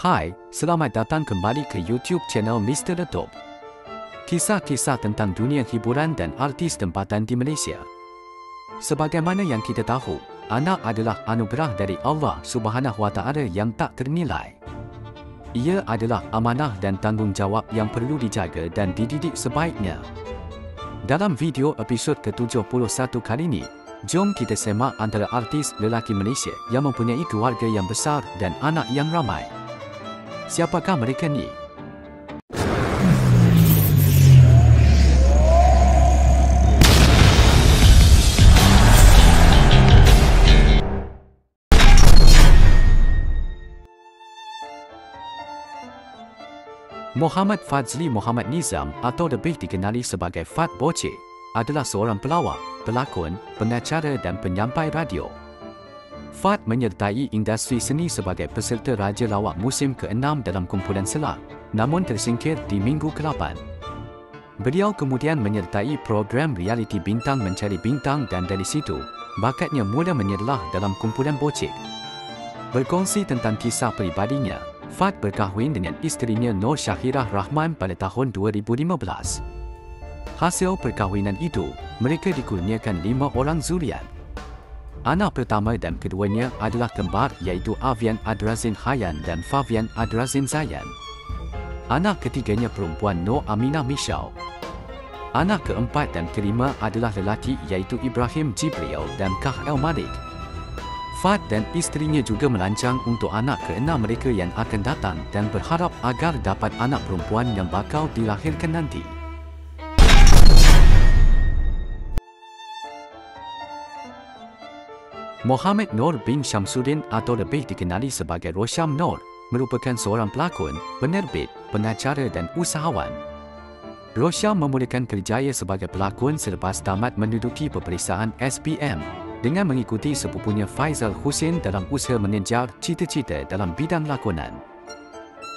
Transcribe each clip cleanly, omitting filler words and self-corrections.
Hai, selamat datang kembali ke YouTube channel Mr. The Top. Kisah-kisah tentang dunia hiburan dan artis tempatan di Malaysia. Sebagaimana yang kita tahu, anak adalah anugerah dari Allah Subhanahu Wa Taala yang tak ternilai. Ia adalah amanah dan tanggungjawab yang perlu dijaga dan dididik sebaiknya. Dalam video episod ke-71 kali ini, jom kita semak antara artis lelaki Malaysia yang mempunyai keluarga yang besar dan anak yang ramai. Siapakah mereka ni? Muhammad Fadzli Muhammad Nizam atau lebih dikenali sebagai Fat Bocce adalah seorang pelawak, pelakon, pengacara dan penyampai radio. Fat menyertai industri seni sebagai peserta Raja Lawak musim ke-6 dalam kumpulan Selak, namun tersingkir di minggu ke-8. Beliau kemudian menyertai program realiti Bintang Mencari Bintang dan dari situ, bakatnya mula menyerlah dalam kumpulan Bocce. Berkongsi tentang kisah peribadinya, Fat berkahwin dengan isterinya Nur Syahirah Rahman pada tahun 2015. Hasil perkahwinan itu, mereka dikurniakan 5 orang zuriat. Anak pertama dan keduanya adalah kembar iaitu Avian Adrazin Hayan dan Favian Adrazin Zayan. Anak ketiganya perempuan Nur Aminah Mishau. Anak keempat dan kelima adalah lelaki iaitu Ibrahim Jibril dan Kah El Malik. Fat dan isterinya juga merancang untuk anak keenam mereka yang akan datang dan berharap agar dapat anak perempuan yang bakal dilahirkan nanti. Muhammad Nur bin Syamsuddin atau lebih dikenali sebagai Rosyam Nur merupakan seorang pelakon, penerbit, pengacara dan usahawan. Rosyam memulakan kerjaya sebagai pelakon selepas tamat menduduki peperiksaan SPM dengan mengikuti sepupunya Faizal Hussein dalam usaha mengejar cita-cita dalam bidang lakonan.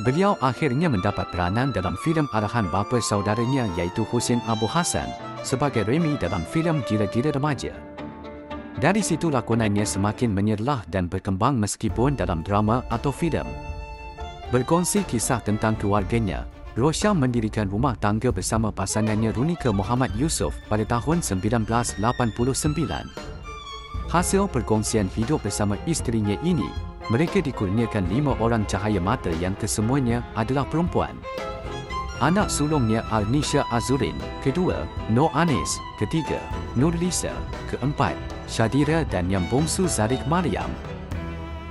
Beliau akhirnya mendapat peranan dalam filem arahan bapa saudaranya iaitu Hussein Abu Hassan sebagai Remy dalam filem Gila-Gila Remaja. Dari situ lakonannya semakin menyerlah dan berkembang meskipun dalam drama atau filem. Berkongsi kisah tentang keluarganya, Rosyam mendirikan rumah tangga bersama pasangannya Runika Muhammad Yusof pada tahun 1989. Hasil perkongsian hidup bersama isterinya ini, mereka dikurniakan 5 orang cahaya mata yang kesemuanya adalah perempuan. Anak sulungnya Alnisha Azurin, kedua, Nur Anis, ketiga, Nurlisa, keempat, Syadira dan yang bongsu Zarik Mariam.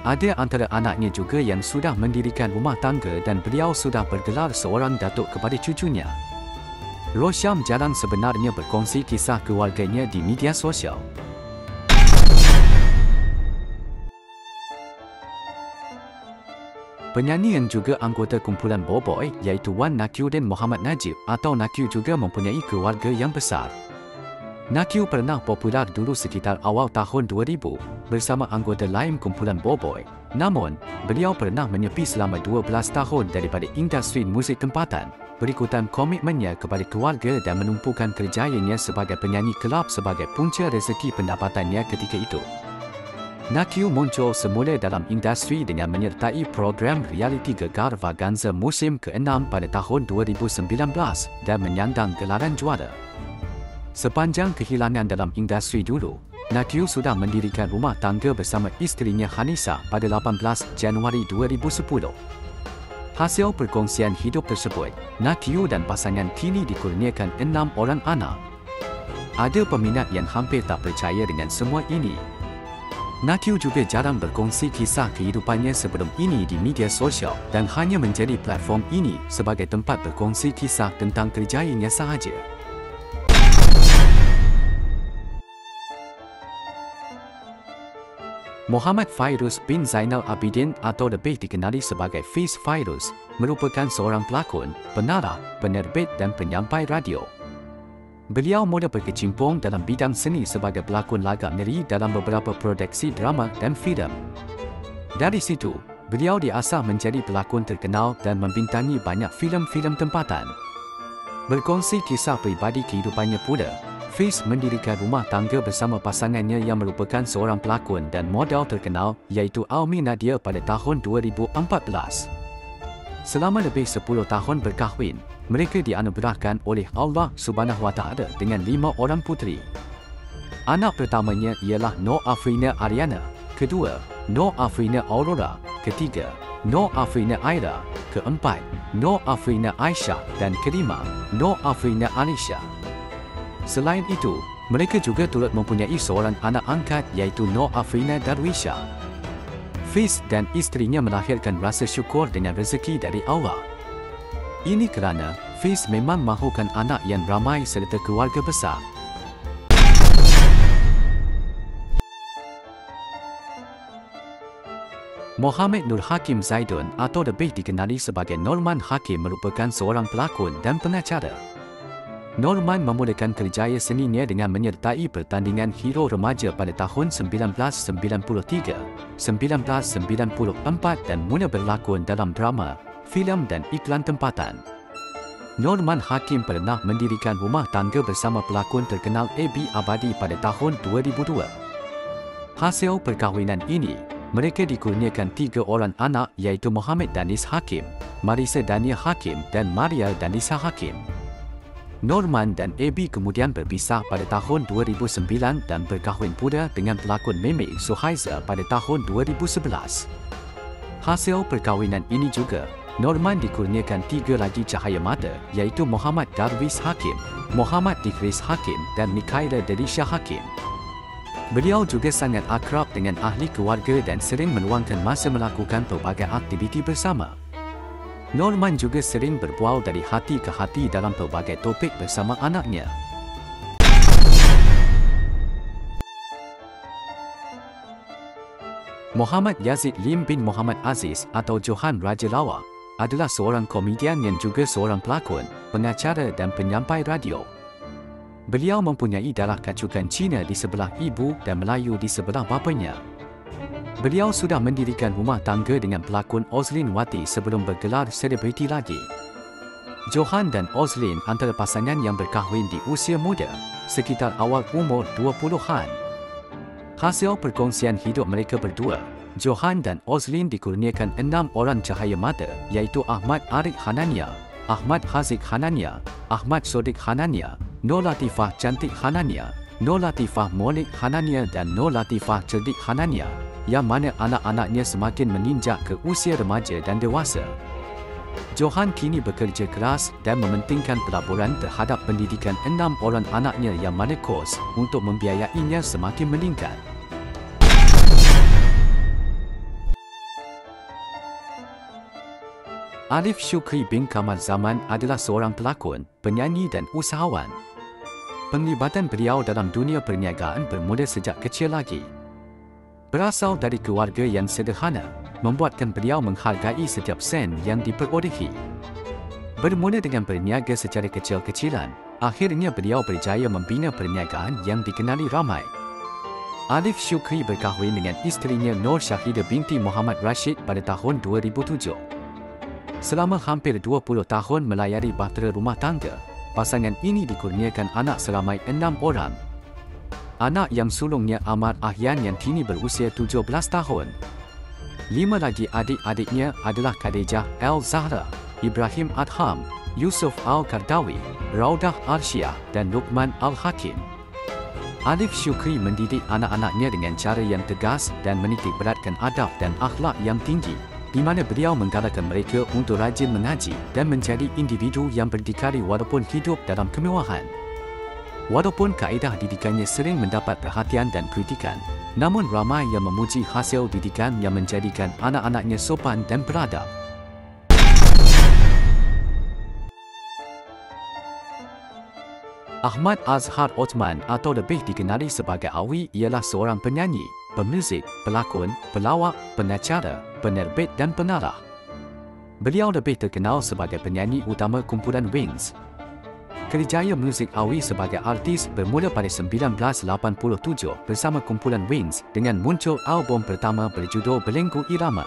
Ada antara anaknya juga yang sudah mendirikan rumah tangga dan beliau sudah bergelar seorang datuk kepada cucunya. Rosyam jarang sebenarnya berkongsi kisah keluarganya di media sosial. Penyanyi yang juga anggota kumpulan Boboy iaitu Wan Nakyu dan Muhammad Najib atau Nakyu juga mempunyai keluarga yang besar. Nakyu pernah popular dulu sekitar awal tahun 2000 bersama anggota lain kumpulan Boboy. Namun, beliau pernah menyepi selama 12 tahun daripada industri muzik tempatan berikutan komitmennya kepada keluarga dan menumpukan kerjayanya sebagai penyanyi kelab sebagai punca rezeki pendapatannya ketika itu. Nakyu muncul semula dalam industri dengan menyertai program realiti Gegar Vaganza musim ke-6 pada tahun 2019 dan menyandang gelaran juara. Sepanjang kehilangan dalam industri dulu, Nakyu sudah mendirikan rumah tangga bersama isterinya Hanisa pada 18 Januari 2010. Hasil perkongsian hidup tersebut, Nakyu dan pasangan kini dikurniakan 6 orang anak. Ada peminat yang hampir tak percaya dengan semua ini. Nakyu juga jarang berkongsi kisah kehidupannya sebelum ini di media sosial dan hanya menjadi platform ini sebagai tempat berkongsi kisah tentang kerjayanya sahaja. Muhammad Fairuz bin Zainal Abidin atau lebih dikenali sebagai Fiz Fairuz merupakan seorang pelakon, penarah, penerbit dan penyampai radio. Beliau mula berkecimpung dalam bidang seni sebagai pelakon lagak meri dalam beberapa produksi drama dan filem. Dari situ, beliau diasah menjadi pelakon terkenal dan membintangi banyak filem-filem tempatan. Berkongsi kisah peribadi kehidupannya pula, Fiz mendirikan rumah tangga bersama pasangannya yang merupakan seorang pelakon dan model terkenal iaitu Almi Nadia pada tahun 2014. Selama lebih 10 tahun berkahwin, mereka dianugerahkan oleh Allah Subhanahu Wa Taala dengan 5 orang puteri. Anak pertamanya ialah Nur Afrina Ariana, kedua, Nur Afrina Aurora, ketiga, Nur Afrina Aira, keempat, Nur Afrina Aisyah dan kelima, Nur Afrina Alisha. Selain itu, mereka juga turut mempunyai seorang anak angkat iaitu Nur Afrina Darwisha. Fiz dan isterinya melahirkan rasa syukur dengan rezeki dari Allah. Ini kerana Fiz memang mahukan anak yang ramai serta keluarga besar. Mohamed Nur Hakim Zaidun atau lebih dikenali sebagai Norman Hakim merupakan seorang pelakon dan pengacara. Norman memulakan kerjaya seninya dengan menyertai pertandingan hero remaja pada tahun 1993, 1994 dan mula berlakon dalam drama, filem dan iklan tempatan. Norman Hakim pernah mendirikan rumah tangga bersama pelakon terkenal AB Abadi pada tahun 2002. Hasil perkahwinan ini, mereka dikurniakan 3 orang anak iaitu Mohamed Danis Hakim, Marisa Dania Hakim dan Maria Danisa Hakim. Norman dan AB kemudian berpisah pada tahun 2009 dan berkahwin pula dengan pelakon Meme Suhaiza pada tahun 2011. Hasil perkahwinan ini juga, Norman dikurniakan 3 lagi cahaya mata iaitu Muhammad Darwis Hakim, Muhammad Dikris Hakim dan Mikaela Delisha Hakim. Beliau juga sangat akrab dengan ahli keluarga dan sering meluangkan masa melakukan pelbagai aktiviti bersama. Norman juga sering berbual dari hati ke hati dalam pelbagai topik bersama anaknya. Muhammad Yazid Lim bin Muhammad Aziz atau Johan Raja Lawa adalah seorang komedian yang juga seorang pelakon, pengacara dan penyampai radio. Beliau mempunyai darah kacukan Cina di sebelah ibu dan Melayu di sebelah bapanya. Beliau sudah mendirikan rumah tangga dengan pelakon Ozlin Wati sebelum bergelar selebriti lagi. Johan dan Ozlin antara pasangan yang berkahwin di usia muda, sekitar awal umur 20-an. Hasil perkongsian hidup mereka berdua, Johan dan Ozlin dikurniakan 6 orang cahaya mata iaitu Ahmad Arik Hanania, Ahmad Haziq Hanania, Ahmad Sodik Hanania, Nur Latifah Cantik Hanania, Nur Latifah Molik Hanania dan Nur Latifah Cerdik Hanania, yang mana anak-anaknya semakin menginjak ke usia remaja dan dewasa. Johan kini bekerja keras dan mementingkan pelaburan terhadap pendidikan 6 orang anaknya yang mana kos untuk membiayainya semakin meningkat. Alif Shukri bin Kamal Zaman adalah seorang pelakon, penyanyi dan usahawan. Penglibatan beliau dalam dunia perniagaan bermula sejak kecil lagi. Berasal dari keluarga yang sederhana, membuatkan beliau menghargai setiap sen yang diperolehi. Bermula dengan berniaga secara kecil-kecilan, akhirnya beliau berjaya membina perniagaan yang dikenali ramai. Alif Shukri berkahwin dengan isterinya Nur Syahidah binti Muhammad Rashid pada tahun 2007. Selama hampir 20 tahun melayari bahtera rumah tangga, pasangan ini dikurniakan anak seramai 6 orang. Anak yang sulungnya Ahmad Ahyan yang kini berusia 17 tahun. 5 lagi adik-adiknya adalah Khadijah Al-Zahra, Ibrahim Adham, Yusuf Al-Kardawi, Raudah Arsyiah dan Luqman Al-Hakim. Alif Shukri mendidik anak-anaknya dengan cara yang tegas dan menitik beratkan adab dan akhlak yang tinggi, di mana beliau menggalakkan mereka untuk rajin mengaji dan menjadi individu yang berdikari walaupun hidup dalam kemewahan. Walaupun kaedah didikannya sering mendapat perhatian dan kritikan, namun ramai yang memuji hasil didikan yang menjadikan anak-anaknya sopan dan beradab. Ahmad Azhar Othman atau lebih dikenali sebagai Awi ialah seorang penyanyi, pemuzik, pelakon, pelawak, pengacara, penerbit dan penarah. Beliau lebih terkenal sebagai penyanyi utama kumpulan Wings. Kerjaya muzik Awi sebagai artis bermula pada 1987 bersama kumpulan Wings dengan muncul album pertama berjudul Belenggu Irama.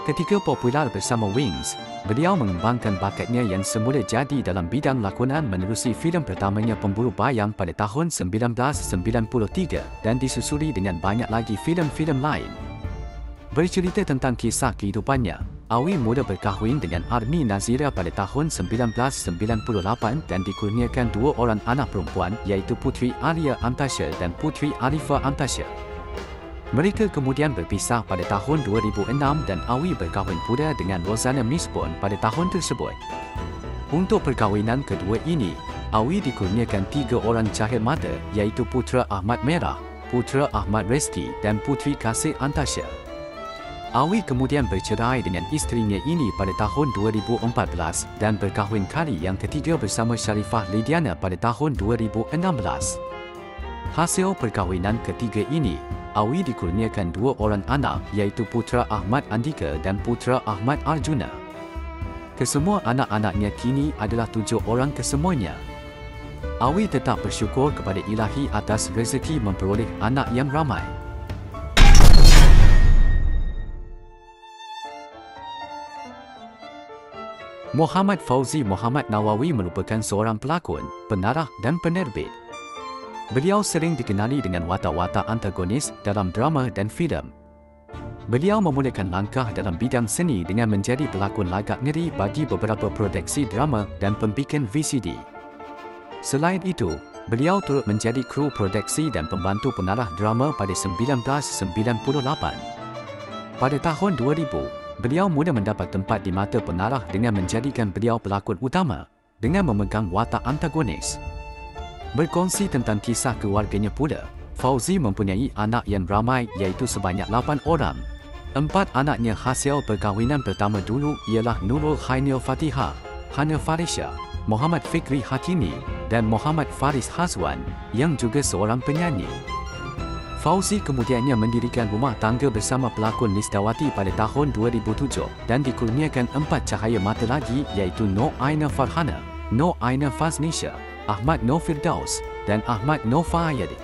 Ketika popular bersama Wings, beliau mengembangkan bakatnya yang semula jadi dalam bidang lakonan menerusi filem pertamanya Pemburu Bayang pada tahun 1993 dan disusuli dengan banyak lagi filem-filem lain. Bercerita tentang kisah kehidupannya, Awi mula berkahwin dengan Army Nazira pada tahun 1998 dan dikurniakan 2 orang anak perempuan iaitu Putri Arya Antasya dan Putri Arifah Antasya. Mereka kemudian berpisah pada tahun 2006 dan Awi berkahwin pula dengan Rozana Misbon pada tahun tersebut. Untuk perkahwinan kedua ini, Awi dikurniakan 3 orang cahaya mata iaitu Putera Ahmad Merah, Putera Ahmad Reski dan Putri Kasih Antasya. Awi kemudian bercerai dengan isterinya ini pada tahun 2014 dan berkahwin kali yang ketiga bersama Sharifah Lidiana pada tahun 2016. Hasil perkahwinan ketiga ini, Awi dikurniakan 2 orang anak iaitu Putera Ahmad Andika dan Putera Ahmad Arjuna. Kesemua anak-anaknya kini adalah 7 orang kesemuanya. Awi tetap bersyukur kepada Ilahi atas rezeki memperoleh anak yang ramai. Muhammad Fauzi Muhammad Nawawi merupakan seorang pelakon, penarah dan penerbit. Beliau sering dikenali dengan watak-watak antagonis dalam drama dan filem. Beliau memulakan langkah dalam bidang seni dengan menjadi pelakon lagak ngeri bagi beberapa produksi drama dan pembikin VCD. Selain itu, beliau turut menjadi kru produksi dan pembantu penarah drama pada 1998. Pada tahun 2000, beliau mula mendapat tempat di mata penarah dengan menjadikan beliau pelakon utama dengan memegang watak antagonis. Berkongsi tentang kisah keluarganya pula, Fauzi mempunyai anak yang ramai iaitu sebanyak 8 orang. 4 anaknya hasil perkahwinan pertama dulu ialah Nurul Khairil Fatihah, Hana Farisha, Muhammad Fikri Hakimi dan Muhammad Faris Hazwan yang juga seorang penyanyi. Fauzi kemudiannya mendirikan rumah tangga bersama pelakon Listawati pada tahun 2007 dan dikurniakan 4 cahaya mata lagi iaitu Nur Aina Farhana, Nur Aina Faznisha, Ahmad Nur Firdaus dan Ahmad Nur Fahyadi.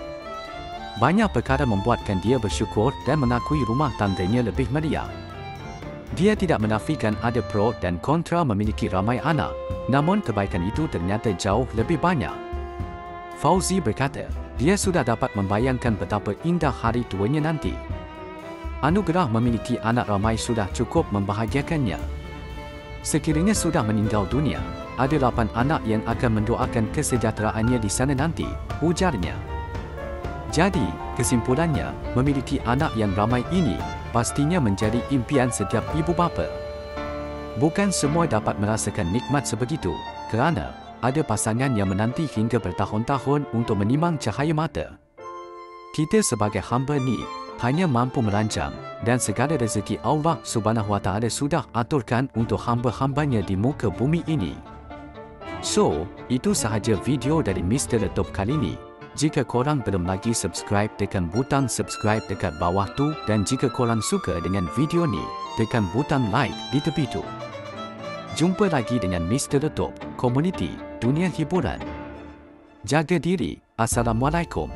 Banyak perkara membuatkan dia bersyukur dan mengakui rumah tangganya lebih meriah. Dia tidak menafikan ada pro dan kontra memiliki ramai anak, namun kebaikan itu ternyata jauh lebih banyak. Fauzi berkata, dia sudah dapat membayangkan betapa indah hari tuanya nanti. Anugerah memiliki anak ramai sudah cukup membahagiakannya. Sekiranya sudah meninggal dunia, ada 8 anak yang akan mendoakan kesejahteraannya di sana nanti, ujarnya. Jadi, kesimpulannya, memiliki anak yang ramai ini pastinya menjadi impian setiap ibu bapa. Bukan semua dapat merasakan nikmat sebegitu, kerana ada pasangan yang menanti hingga bertahun-tahun untuk menimang cahaya mata. Kita sebagai hamba ni hanya mampu merancang dan segala rezeki Allah Subhanahu Wa Taala sudah aturkan untuk hamba-hambanya di muka bumi ini. So, itu sahaja video dari Mr. Letop kali ini. Jika korang belum lagi subscribe, tekan butang subscribe dekat bawah tu dan jika korang suka dengan video ni, tekan butang like di tepi tu. Jumpa lagi dengan Mr. Letop, komuniti dunia hiburan. Jaga diri. Assalamualaikum.